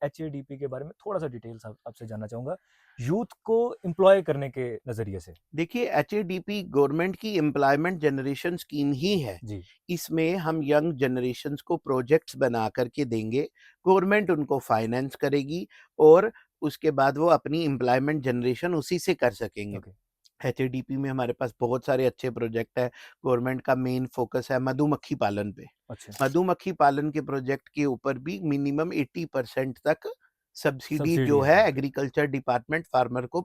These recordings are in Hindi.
एचएडीपी के बारे में थोड़ा सा डिटेल्स आपसे जानना चाहूंगा, यूथ को एम्प्लॉय करने के नजरिए से। देखिए, एचएडीपी गवर्नमेंट की एम्प्लॉयमेंट जनरेशन स्कीम ही है। जी। इसमें हम यंग जनरेशन्स को प्रोजेक्ट्स बना करके देंगे, गवर्नमेंट उनको फाइनेंस करेगी और उसके बाद वो अपनी एम्प्लॉयमेंट जनरेशन उसी से कर सकेंगे। ओके। एचएडीपी में हमारे पास बहुत सारे अच्छे प्रोजेक्ट हैं। गवर्नमेंट का मेन फोकस है मधुमक्खी पालन पे। अच्छा। मधुमक्खी पालन के प्रोजेक्ट के ऊपर भी मिनिमम 80% तक सब्सिडी सब्सिडी जो है है वहाँ पे, एग्रीकल्चर डिपार्टमेंट फार्मर को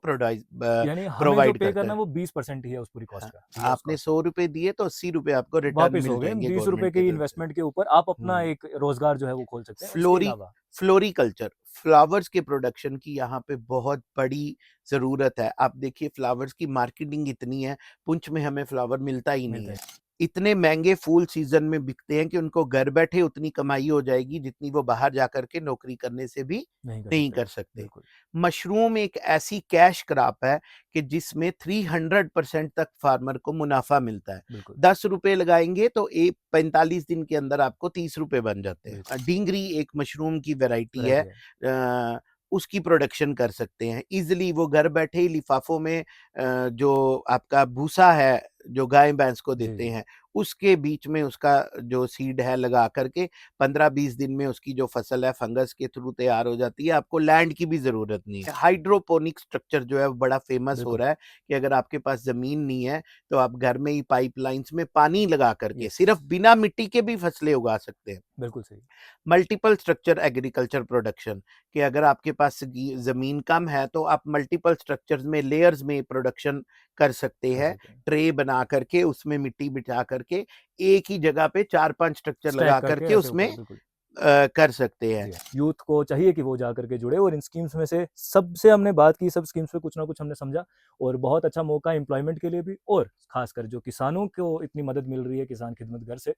यानी हमें जो प्रोवाइड पे करता करना है। है वो 20% ही है उस पूरी हाँ, कॉस्ट का, यूएस आपने कॉस्ट का। 100 रुपए दिए तो 80 रुपए आपको रिटर्न वापिस मिल हो गए जाएंगे 20 रुपए गवर्नमेंट की की तरफ से। इन्वेस्टमेंट के ऊपर, आप अपना हम्म। एक रोजगार जो है वो खोल सकते हैं उसके फ्लोरी अलावा। फ्लोरिकल्चर, फ्लावर्स के प्रोडक्शन की यहाँ पे बहुत बड़ी ज़रूरत है। आप देखिए फ्लावर्स की मार्केटिंग इतनी है, पुंछ में हमें फ्लावर मिलता ही नहीं मिलता है। है। इतने महँगे फूल सीज़न में बिकते हैं कि उनको घर बैठे उतनी कमाई हो जाएगी जितनी वो बाहर जाकर के नौकरी करने से भी नहीं कर नहीं सकते। कर सकते। बिल्कुल। मशरूम एक ऐसी कैश क्रॉप है कि जिसमें 300% तक फार्मर को मुनाफ़ा मिलता है। बिल्कुल। 10 रुपए लगाएँगे तो 45 दिन के अंदर आपको 30 रुपए बन जाते हैं। बिल्कुल। डींगरी एक मशरूम की वैरायटी है। वैरायटी है। उसकी प्रोडक्शन कर सकते हैं। ईज़िली वो घर बैठे ही लिफ़ाफ़ों में जो आपका भूसा है, जो गाय-भैंस को जी, देते जी। हैं, उसके बीच में उसका जो सीड है लगा कर के 15-20 दिन में उसकी जो फसल है फंगस के थ्रू तैयार हो जाती है, आपको लैंड की भी ज़रूरत नहीं है। हाइड्रोपोनिक स्ट्रक्चर जो है वो बड़ा फ़ेमस हो बिल्कुल। रहा है कि अगर आपके पास ज़मीन नहीं है, तो आप घर में ही पाइपलाइन्स में पानी लगा कर के यस। सिर्फ़ बिना मिट्टी के भी फसलें उगा सकते हैं। बिल्कुल सही। मल्टीपल स्ट्रक्चर एग्रीकल्चर प्रोडक्शन कि अगर आपके पास ज़मीन कम है तो आप मल्टीपल स्ट्रक्चर्स में लेयर्स में प्रोडक्शन कर सकते कर हैं। सकते हैं। ट्रे बना करके उसमें मिट्टी बिठा करके एक ही जगह पे 4-5 स्ट्रक्चर स्टैक लगा करके करके ऐसे उसमें ऊपर, बिल्कुल। कर सकते हैं। जी हाँ, यूथ को चाहिए कि वो जा करके जुड़े, और इन स्कीम्स में से सबसे हमने बात की, सब स्कीम्स पे कुछ ना कुछ हमने समझा, और बहुत अच्छा मौका है एम्प्लॉयमेंट के लिए भी, और खासकर जो किसानों को इतनी मदद मिल रही है किसान खिदमत घर से।